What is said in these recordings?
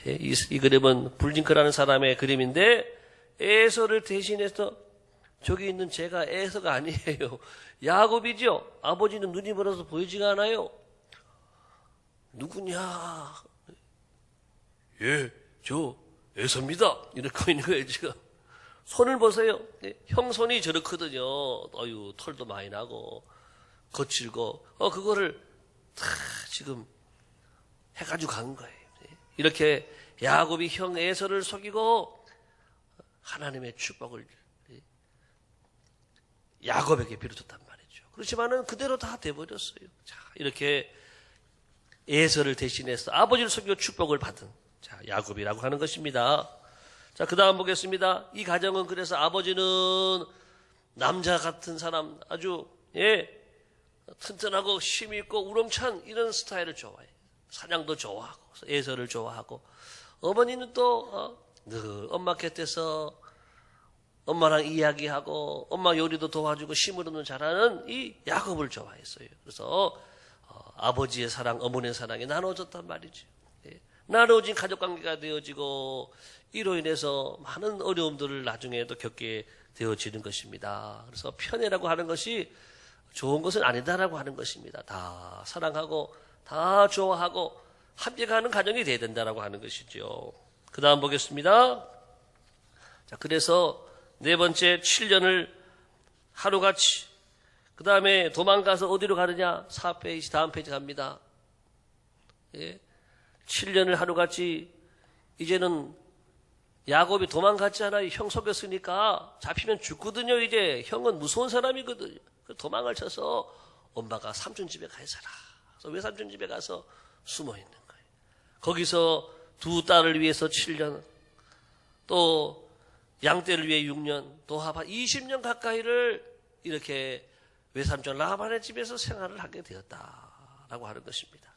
이 그림은 불링크라는 사람의 그림인데 에서를 대신해서 저기 있는 제가 에서가 아니에요. 야곱이죠. 아버지는 눈이 멀어서 보이지가 않아요. 누구냐? 예, 저 에서입니다. 이렇게 있는 거예요 지금. 손을 보세요. 형 손이 저렇거든요. 어유 털도 많이 나고 거칠고 그거를 다 지금 해가지고 간 거예요. 이렇게 야곱이 형 에서를 속이고 하나님의 축복을 야곱에게 빌어줬단 말이죠. 그렇지만은 그대로 다 돼버렸어요. 자, 이렇게 에서를 대신해서 아버지를 속이고 축복을 받은 야곱이라고 하는 것입니다. 자, 그 다음 보겠습니다. 이 가정은 그래서 아버지는 남자 같은 사람, 아주 튼튼하고 힘있고 우렁찬 이런 스타일을 좋아해요. 사냥도 좋아하고 에서를 좋아하고, 어머니는 또 늘 엄마 곁에서 엄마랑 이야기하고 엄마 요리도 도와주고 심으름도 잘하는 이 야곱을 좋아했어요. 그래서 아버지의 사랑, 어머니의 사랑이 나눠졌단 말이죠. 나눠진 가족관계가 되어지고 이로 인해서 많은 어려움들을 나중에도 겪게 되어지는 것입니다. 그래서 편애라고 하는 것이 좋은 것은 아니다라고 하는 것입니다. 다 사랑하고 다 좋아하고 함께 가는 가정이 돼야 된다라고 하는 것이죠. 그 다음 보겠습니다. 자, 그래서 네 번째 7년을 하루같이, 그 다음에 도망가서 어디로 가느냐? 4페이지 다음 페이지 갑니다. 7년을 하루같이, 이제는 야곱이 도망갔잖아요. 형 속였으니까 잡히면 죽거든요. 이제 형은 무서운 사람이거든요. 도망을 쳐서 엄마가 삼촌 집에 가 있어라. 그래서 외삼촌 집에 가서 숨어 있는 거예요. 거기서 두 딸을 위해서 7년, 또 양떼를 위해 6년, 또 합한 20년 가까이를 이렇게 외삼촌 라반의 집에서 생활을 하게 되었다라고 하는 것입니다.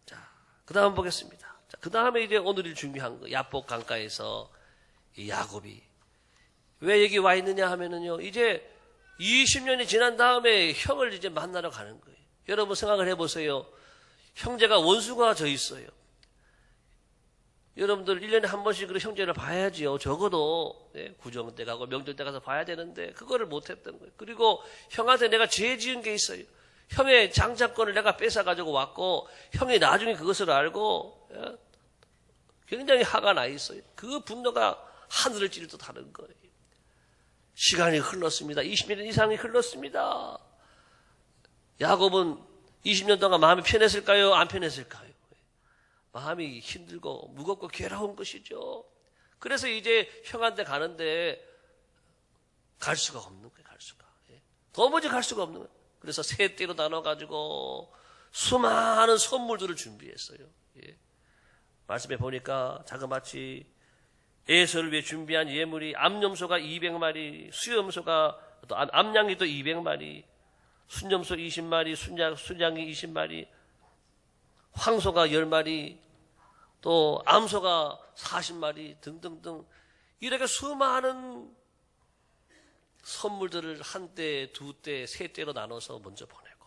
자, 그 다음 보겠습니다. 자, 그 다음에 이제 오늘이 중요한 거, 야복 강가에서 이 야곱이 왜 여기 와 있느냐 하면은요, 이제 20년이 지난 다음에 형을 이제 만나러 가는 거예요. 여러분 생각을 해보세요. 형제가 원수가 져 있어요. 여러분들 1년에 한 번씩 그 형제를 봐야지요. 적어도 구정 때 가고 명절 때 가서 봐야 되는데 그거를 못했던 거예요. 그리고 형한테 내가 죄 지은 게 있어요. 형의 장자권을 내가 뺏어가지고 왔고 형이 나중에 그것을 알고 굉장히 화가 나 있어요. 그 분노가 하늘을 찌를 듯 하는 거예요. 시간이 흘렀습니다. 20년 이상이 흘렀습니다. 야곱은 20년 동안 마음이 편했을까요? 안 편했을까요? 마음이 힘들고 무겁고 괴로운 것이죠. 그래서 이제 형한테 가는데 갈 수가 없는 거예요. 갈 수가. 도무지 갈 수가 없는 거예요. 그래서 세 떼로 나눠가지고 수많은 선물들을 준비했어요. 말씀해 보니까 자그마치 에서를 위해 준비한 예물이 암염소가 200마리, 수염소가 또 암양이 또 200마리, 순염소 20마리, 순양이 20마리, 황소가 10마리, 또 암소가 40마리 등등등 이렇게 수많은 선물들을 한 떼, 두 떼, 세 떼로 나눠서 먼저 보내고,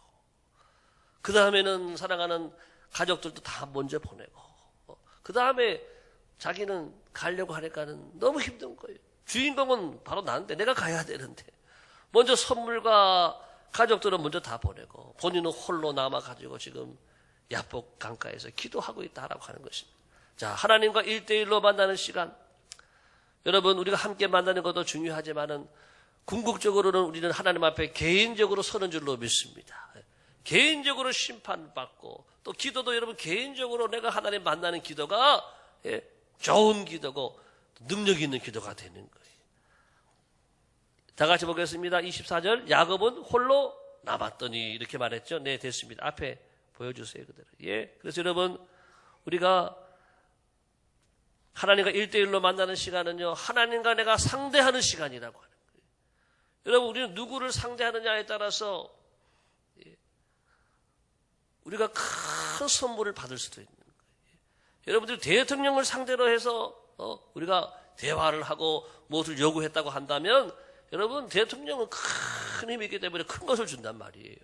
그 다음에는 사랑하는 가족들도 다 먼저 보내고, 그 다음에 자기는 가려고 하니까는 너무 힘든 거예요. 주인공은 바로 나인데 내가 가야 되는데 먼저 선물과 가족들은 먼저 다 보내고 본인은 홀로 남아가지고 지금 야복 강가에서 기도하고 있다라고 하는 것입니다. 자, 하나님과 1대1로 만나는 시간, 여러분 우리가 함께 만나는 것도 중요하지만은 궁극적으로는 우리는 하나님 앞에 개인적으로 서는 줄로 믿습니다. 개인적으로 심판받고 또 기도도 여러분 개인적으로 내가 하나님 만나는 기도가 좋은 기도고 능력 있는 기도가 되는 거예요. 다 같이 보겠습니다. 24절, 야곱은 홀로 남았더니 이렇게 말했죠. 네, 됐습니다. 앞에 보여주세요. 그대로. 그래서 여러분 우리가 하나님과 1대1로 만나는 시간은요, 하나님과 내가 상대하는 시간이라고 하는 거예요. 여러분 우리는 누구를 상대하느냐에 따라서 우리가 큰 선물을 받을 수도 있는 거예요. 여러분들이 대통령을 상대로 해서 우리가 대화를 하고 무엇을 요구했다고 한다면 여러분 대통령은 큰 힘이 있기 때문에 큰 것을 준단 말이에요.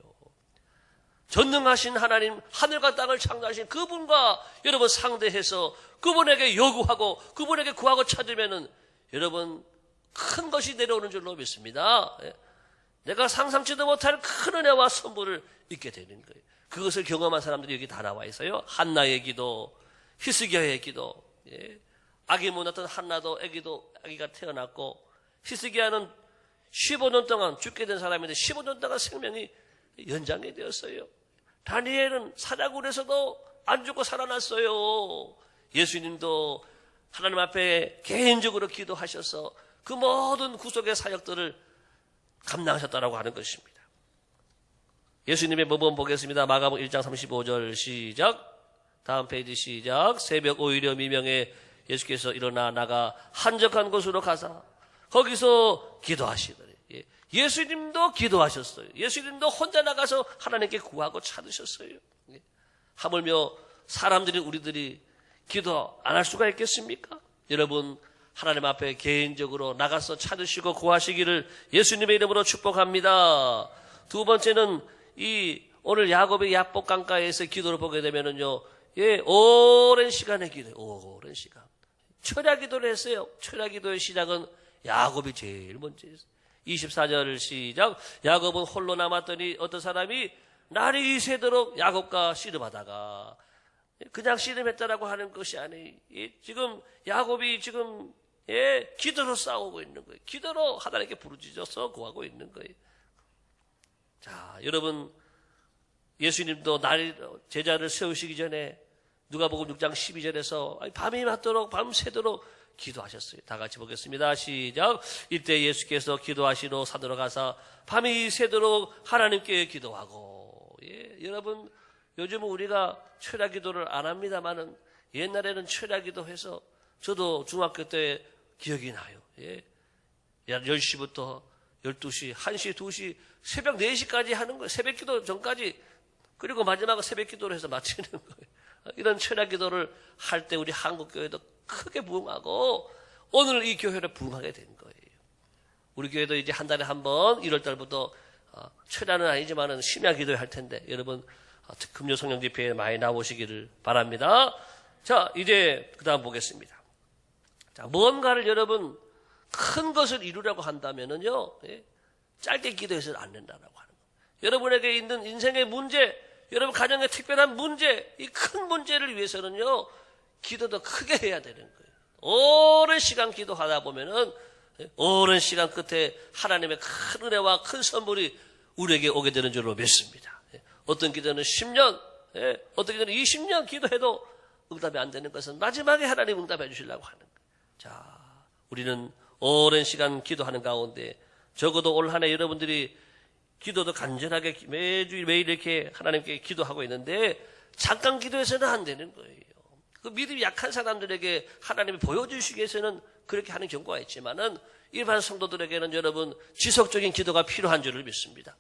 전능하신 하나님, 하늘과 땅을 창조하신 그분과 여러분 상대해서 그분에게 요구하고 그분에게 구하고 찾으면은 여러분 큰 것이 내려오는 줄로 믿습니다. 내가 상상치도 못할 큰 은혜와 선물을 잊게 되는 거예요. 그것을 경험한 사람들이 여기 다 나와 있어요. 한나의 기도, 히스기야의 기도. 아기 못 낳던 한나도 아기가 태어났고, 히스기야는 15년 동안 죽게 된 사람인데 15년 동안 생명이 연장이 되었어요. 다니엘은 사자굴에서도 안 죽고 살아났어요. 예수님도 하나님 앞에 개인적으로 기도하셔서 그 모든 구속의 사역들을 감당하셨다라고 하는 것입니다. 예수님의 모범 보겠습니다. 마가복음 1장 35절 시작. 다음 페이지 시작. 새벽 오히려 미명에 예수께서 일어나 나가 한적한 곳으로 가사 거기서 기도하시더니, 예수님도 기도하셨어요. 예수님도 혼자 나가서 하나님께 구하고 찾으셨어요. 하물며 사람들이 우리들이 기도 안 할 수가 있겠습니까? 여러분 하나님 앞에 개인적으로 나가서 찾으시고 구하시기를 예수님의 이름으로 축복합니다. 두 번째는 오늘 야곱의 야복 강가에서 기도를 보게 되면은요, 오랜 시간의 기도예요. 오랜 시간. 철야 기도를 했어요. 철야 기도의 시작은 야곱이 제일 먼저 했어요. 24절 시작. 야곱은 홀로 남았더니 어떤 사람이 날이 새도록 야곱과 씨름하다가, 그냥 씨름했다라고 하는 것이 아니에요. 지금 야곱이 지금 기도로 싸우고 있는 거예요. 기도로 하나님께 부르짖어서 구하고 있는 거예요. 자, 여러분 예수님도 제자를 세우시기 전에 누가복음 6장 12절에서 밤이 맞도록 밤새도록 기도하셨어요. 다 같이 보겠습니다. 시작. 이때 예수께서 기도하시러 산으로 가사 밤이 새도록 하나님께 기도하고. 여러분 요즘은 우리가 철야 기도를 안 합니다만은 옛날에는 철야 기도해서 저도 중학교 때 기억이 나요. 10시부터 12시, 1시, 2시, 새벽 4시까지 하는 거예요. 새벽 기도 전까지. 그리고 마지막은 새벽 기도를 해서 마치는 거예요. 이런 철야 기도를 할 때 우리 한국교회도 크게 부흥하고 오늘 이 교회를 부흥하게 된 거예요. 우리 교회도 이제 한 달에 한 번 1월 달부터 철야는 아니지만은 심야 기도회 할 텐데 여러분 금요 성령 집회에 많이 나오시기를 바랍니다. 자, 이제 그 다음 보겠습니다. 자, 뭔가를 여러분 큰 것을 이루려고 한다면은요, 짧게 기도해서는 안 된다라고 하는 거예요. 여러분에게 있는 인생의 문제, 여러분 가정의 특별한 문제, 이 큰 문제를 위해서는요, 기도도 크게 해야 되는 거예요. 오랜 시간 기도하다 보면은 오랜 시간 끝에 하나님의 큰 은혜와 큰 선물이 우리에게 오게 되는 줄로 믿습니다. 어떤 기도는 10년, 어떤 기도는 20년 기도해도 응답이 안 되는 것은 마지막에 하나님 응답해 주시려고 하는 거예요. 자, 우리는 오랜 시간 기도하는 가운데 적어도 올 한 해 여러분들이 기도도 간절하게 매주 매일 이렇게 하나님께 기도하고 있는데 잠깐 기도해서는 안 되는 거예요. 그 믿음이 약한 사람들에게 하나님이 보여주시기 위해서는 그렇게 하는 경우가 있지만은 일반 성도들에게는 여러분 지속적인 기도가 필요한 줄을 믿습니다.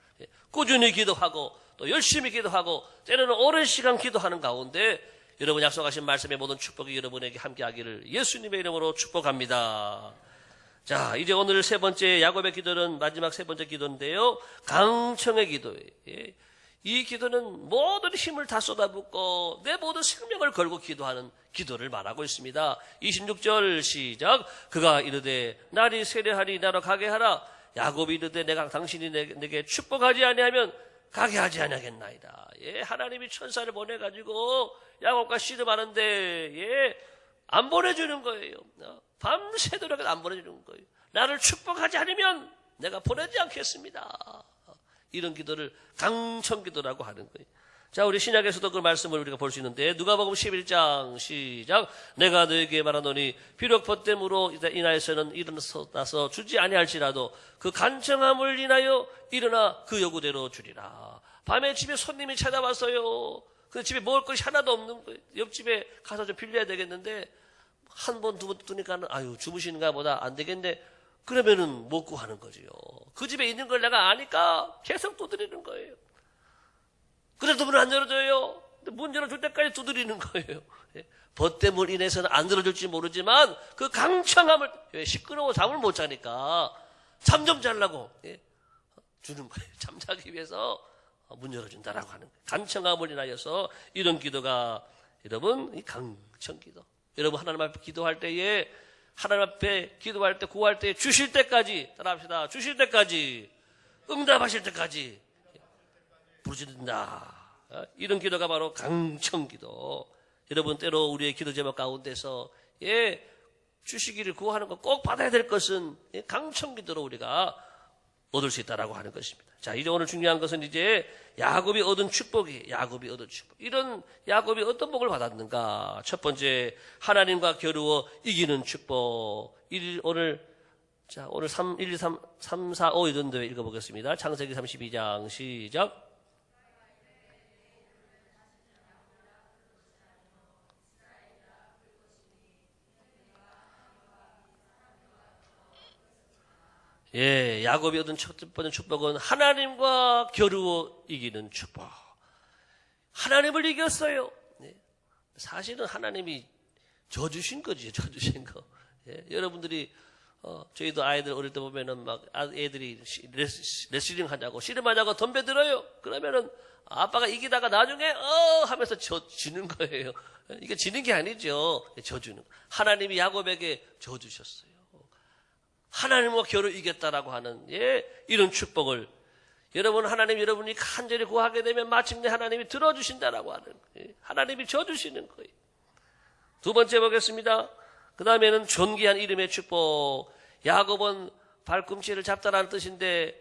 꾸준히 기도하고 또 열심히 기도하고 때로는 오랜 시간 기도하는 가운데 여러분 약속하신 말씀의 모든 축복이 여러분에게 함께하기를 예수님의 이름으로 축복합니다. 자, 이제 오늘 세 번째 야곱의 기도는 마지막 세 번째 기도인데요. 강청의 기도예요. 이 기도는 모든 힘을 다 쏟아붓고 내 모든 생명을 걸고 기도하는 기도를 말하고 있습니다. 26절 시작. 그가 이르되 날이 세려하니 나로 가게 하라. 야곱이 이르되 내가 당신이 내게 축복하지 아니하면 가게 하지 아니하겠나이다. 하나님이 천사를 보내가지고 야곱과 씨름하는데 안 보내주는 거예요. 밤새도록 안 보내주는 거예요. 나를 축복하지 않으면 내가 보내지 않겠습니다. 이런 기도를 강청기도라고 하는 거예요. 자, 우리 신약에서도 그 말씀을 우리가 볼 수 있는데 누가복음 11장 시작. 내가 너에게 말하노니 비록 벗됨으로 인하여서는 일어나서 주지 아니할지라도 그 간청함을 인하여 일어나 그 요구대로 주리라. 밤에 집에 손님이 찾아왔어요. 그 집에 먹을 것이 하나도 없는 거예요. 옆집에 가서 좀 빌려야 되겠는데 한 번, 두 번 두니까는 아유 주무시는가 보다 안 되겠네. 그러면은 못 구하는 거지요. 그 집에 있는 걸 내가 아니까 계속 두드리는 거예요. 그래도 문 안 열어줘요. 문 열어줄 때까지 두드리는 거예요. 벗됨을 인해서는 안 들어줄지 모르지만 그 강청함을 시끄러워 잠을 못 자니까 잠 좀 자려고 주는 거예요. 잠자기 위해서 문 열어준다라고 하는 거예요. 간청함을 인하여서 이런 기도가 여러분 이 강청기도. 여러분 하나님 앞에 기도할 때에 하나님 앞에 기도할 때 구할 때 주실 때까지 따라합시다. 주실 때까지 응답하실 때까지 부르짖는다. 이런 기도가 바로 강청기도. 여러분 때로 우리의 기도 제목 가운데서 주시기를 구하는 거 꼭 받아야 될 것은 강청기도로 우리가 얻을 수 있다라고 하는 것입니다. 자, 이제 오늘 중요한 것은 이제 야곱이 얻은 축복이 야곱이 얻은 축복. 이런 야곱이 어떤 복을 받았는가? 첫 번째 하나님과 겨루어 이기는 축복. 오늘 1, 2, 3, 4, 5 정도 읽어보겠습니다. 창세기 32장 시작. 야곱이 얻은 첫 번째 축복은 하나님과 겨루어 이기는 축복. 하나님을 이겼어요. 사실은 하나님이 져주신 거지, 져주신 거. 여러분들이 저희도 아이들 어릴 때 보면은 막 애들이 레슬링 하자고 씨름하자고 덤벼들어요. 그러면은 아빠가 이기다가 나중에 하면서 지는 거예요. 이게 지는 게 아니죠. 져주는 거. 하나님이 야곱에게 져주셨어요. 하나님과 겨루 이겼다라고 하는 이런 축복을 여러분 하나님 여러분이 간절히 구하게 되면 마침내 하나님이 들어주신다라고 하는 거예요. 하나님이 져주시는 거예요. 두 번째 보겠습니다. 그 다음에는 존귀한 이름의 축복. 야곱은 발꿈치를 잡다라는 뜻인데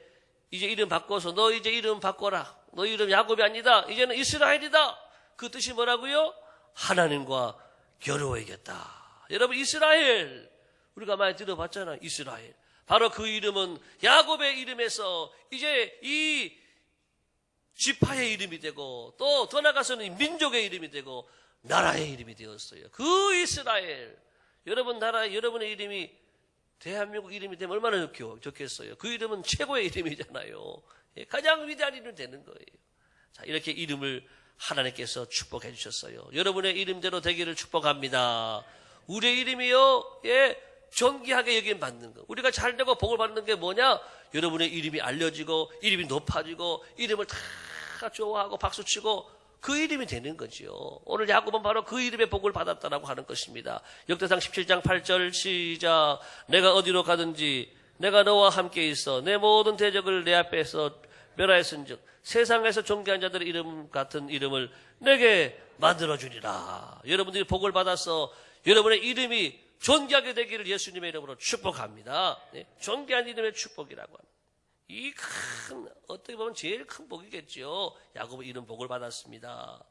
이제 이름 바꿔서 너 이제 이름 바꿔라. 너 이름 야곱이 아니다. 이제는 이스라엘이다. 그 뜻이 뭐라고요? 하나님과 겨루어 이겼다. 여러분 이스라엘 우리가 많이 들어봤잖아요. 이스라엘. 바로 그 이름은 야곱의 이름에서 이제 이 지파의 이름이 되고 또 더 나아가서는 민족의 이름이 되고 나라의 이름이 되었어요. 그 이스라엘. 여러분 나라 여러분의 이름이 대한민국 이름이 되면 얼마나 좋겠어요. 그 이름은 최고의 이름이잖아요. 가장 위대한 이름이 되는 거예요. 자, 이렇게 이름을 하나님께서 축복해 주셨어요. 여러분의 이름대로 되기를 축복합니다. 우리의 이름이요. 존귀하게 여김 받는 거. 우리가 잘되고 복을 받는 게 뭐냐? 여러분의 이름이 알려지고 이름이 높아지고 이름을 다 좋아하고 박수치고 그 이름이 되는 거지요. 오늘 야곱은 바로 그 이름의 복을 받았다라고 하는 것입니다. 역대상 17장 8절 시작. 내가 어디로 가든지 내가 너와 함께 있어 내 모든 대적을 내 앞에서 멸하였은즉 세상에서 존귀한 자들의 이름 같은 이름을 내게 만들어주리라. 여러분들이 복을 받아서 여러분의 이름이 존귀하게 되기를 예수님의 이름으로 축복합니다. 존귀한 이름의 축복이라고 합니다. 이 큰 어떻게 보면 제일 큰 복이겠죠. 야곱은 이런 복을 받았습니다.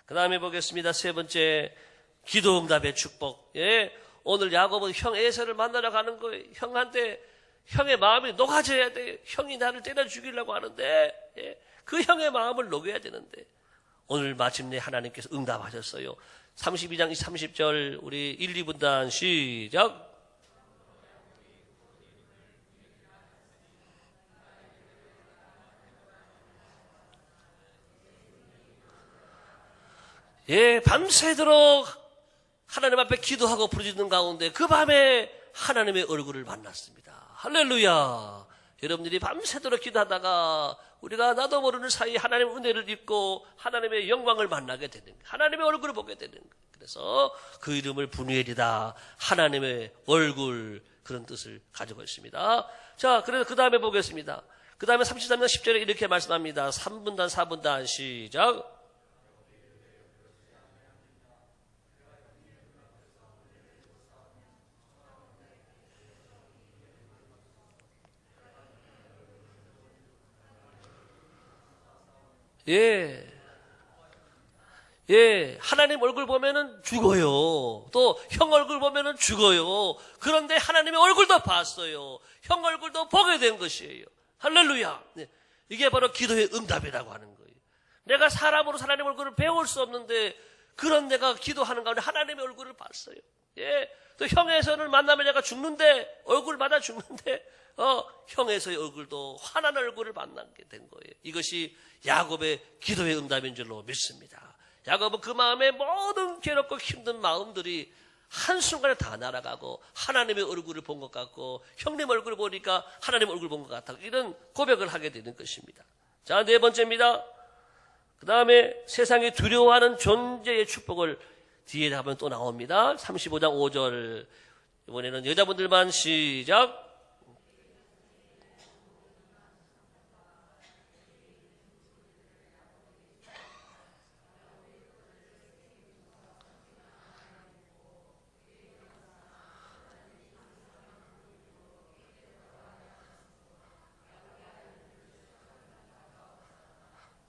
그 다음에 보겠습니다. 세 번째 기도응답의 축복. 오늘 야곱은 형 에서를 만나러 가는 거예요. 형한테 형의 마음이 녹아져야 돼요. 형이 나를 때려 죽이려고 하는데 그 형의 마음을 녹여야 되는데 오늘 마침내 하나님께서 응답하셨어요. 32장 30절 우리 1, 2분단 시작. 밤새도록 하나님 앞에 기도하고 부르짖는 가운데 그 밤에 하나님의 얼굴을 만났습니다. 할렐루야. 여러분들이 밤새도록 기도하다가 우리가 나도 모르는 사이에 하나님의 은혜를 입고 하나님의 영광을 만나게 되는 거예요. 하나님의 얼굴을 보게 되는 거예요. 그래서 그 이름을 분우엘이다. 하나님의 얼굴 그런 뜻을 가지고 있습니다. 자, 그래서 그 다음에 보겠습니다. 그 다음에 33장 10절에 이렇게 말씀합니다. 3분단 4분단 시작. 하나님 얼굴 보면은 죽어요. 또 형 얼굴 보면은 죽어요. 그런데 하나님의 얼굴도 봤어요. 형 얼굴도 보게 된 것이에요. 할렐루야. 이게 바로 기도의 응답이라고 하는 거예요. 내가 사람으로 하나님 얼굴을 배울 수 없는데 그런 내가 기도하는 가운데 하나님의 얼굴을 봤어요. 또 형의 손을 만나면 내가 죽는데 얼굴마다 죽는데 형에서의 얼굴도 환한 얼굴을 만나게 된 거예요. 이것이 야곱의 기도의 응답인 줄로 믿습니다. 야곱은 그 마음에 모든 괴롭고 힘든 마음들이 한순간에 다 날아가고 하나님의 얼굴을 본 것 같고 형님 얼굴을 보니까 하나님 얼굴 본 것 같다. 이런 고백을 하게 되는 것입니다. 자, 네 번째입니다. 그 다음에 세상이 두려워하는 존재의 축복을 뒤에 하면 또 나옵니다. 35장 5절. 이번에는 여자분들만 시작.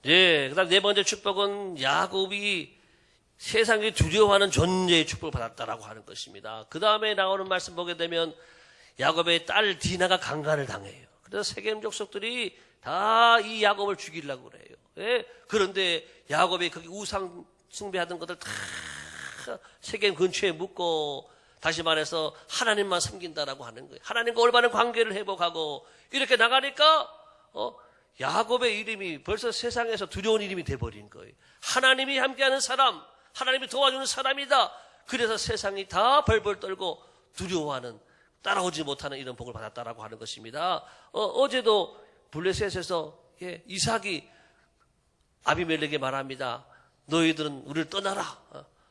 예, 그 다음 네 번째 축복은 야곱이 세상이 두려워하는 존재의 축복을 받았다라고 하는 것입니다. 그 다음에 나오는 말씀 보게 되면 야곱의 딸 디나가 강간을 당해요. 그래서 세겜 족속들이 다 이 야곱을 죽이려고 그래요. 예? 그런데 야곱이 거기 우상 숭배하던 것들 다 세겜 근처에 묻고 다시 말해서 하나님만 섬긴다라고 하는 거예요. 하나님과 올바른 관계를 회복하고 이렇게 나가니까 야곱의 이름이 벌써 세상에서 두려운 이름이 돼버린 거예요. 하나님이 함께하는 사람, 하나님이 도와주는 사람이다. 그래서 세상이 다 벌벌 떨고 두려워하는, 따라오지 못하는 이런 복을 받았다라고 하는 것입니다. 어제도 블레셋에서 이삭이 아비멜렉에게 말합니다. 너희들은 우리를 떠나라.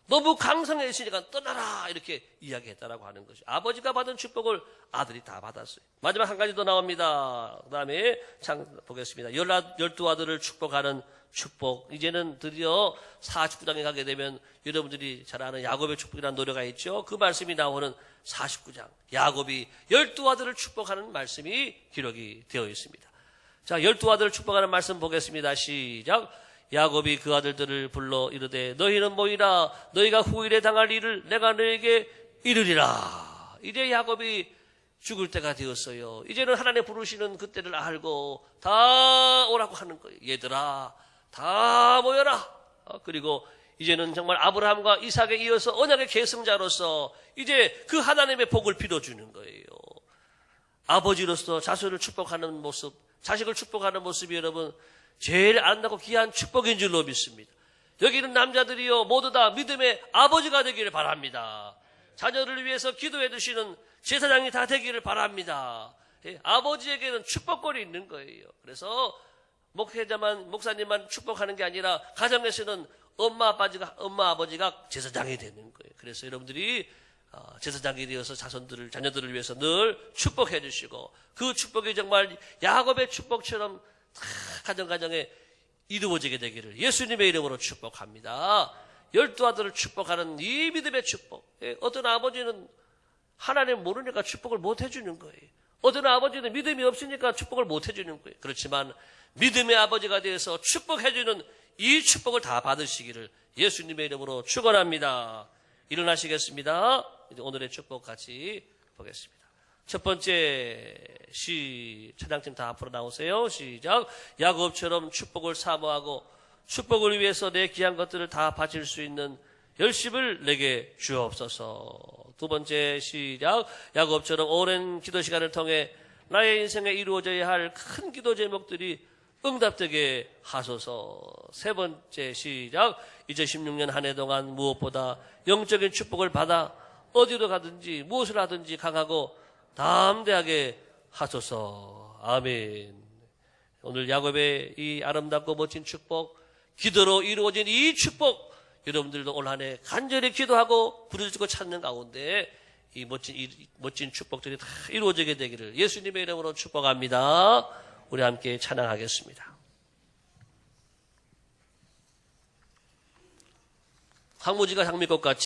너무 강성해지니까 떠나라. 이렇게 이야기했다라고 하는 것이. 아버지가 받은 축복을 아들이 다 받았어요. 마지막 한 가지 더 나옵니다. 그 다음에 보겠습니다. 12 아들을 축복하는 축복. 이제는 드디어 49장에 가게 되면 여러분들이 잘 아는 야곱의 축복이라는 노래가 있죠. 그 말씀이 나오는 49장. 야곱이 12 아들을 축복하는 말씀이 기록이 되어 있습니다. 자, 12 아들을 축복하는 말씀 보겠습니다. 시작. 야곱이 그 아들들을 불러 이르되 너희는 모이라. 너희가 후일에 당할 일을 내가 너에게 이르리라. 이제 야곱이 죽을 때가 되었어요. 이제는 하나님 부르시는 그때를 알고 다 오라고 하는 거예요. 얘들아 다 모여라. 그리고 이제는 정말 아브라함과 이삭에 이어서 언약의 계승자로서 이제 그 하나님의 복을 빌어주는 거예요. 아버지로서 자손을 축복하는 모습, 자식을 축복하는 모습이 여러분 제일 아름답고 귀한 축복인 줄로 믿습니다. 여기 있는 남자들이요 모두 다 믿음의 아버지가 되기를 바랍니다. 자녀를 위해서 기도해 주시는 제사장이 다 되기를 바랍니다. 아버지에게는 축복권이 있는 거예요. 그래서 목사님만 축복하는 게 아니라 가정에서는 엄마 아버지가 제사장이 되는 거예요. 그래서 여러분들이 제사장이 되어서 자녀들을 위해서 늘 축복해 주시고 그 축복이 정말 야곱의 축복처럼 가정에 이루어지게 되기를 예수님의 이름으로 축복합니다. 12 아들을 축복하는 이 믿음의 축복. 어떤 아버지는 하나님 모르니까 축복을 못 해주는 거예요. 어떤 아버지는 믿음이 없으니까 축복을 못 해주는 거예요. 그렇지만 믿음의 아버지가 되어서 축복해주는 이 축복을 다 받으시기를 예수님의 이름으로 축원합니다. 일어나시겠습니다. 이제 오늘의 축복 같이 보겠습니다. 첫 번째 찬양팀 다 앞으로 나오세요. 시작. 야곱처럼 축복을 사모하고 축복을 위해서 내 귀한 것들을 다 바칠 수 있는 열심을 내게 주옵소서. 두 번째 시작. 야곱처럼 오랜 기도 시간을 통해 나의 인생에 이루어져야 할 큰 기도 제목들이 응답되게 하소서. 세 번째 시작. 2016년 한 해 동안 무엇보다 영적인 축복을 받아 어디로 가든지 무엇을 하든지 강하고 담대하게 하소서. 아멘. 오늘 야곱의 이 아름답고 멋진 축복, 기도로 이루어진 이 축복, 여러분들도 올 한 해 간절히 기도하고 부르짖고 찾는 가운데 이 멋진 축복들이 다 이루어지게 되기를 예수님의 이름으로 축복합니다. 우리 함께 찬양하겠습니다. 황무지가 장미꽃같이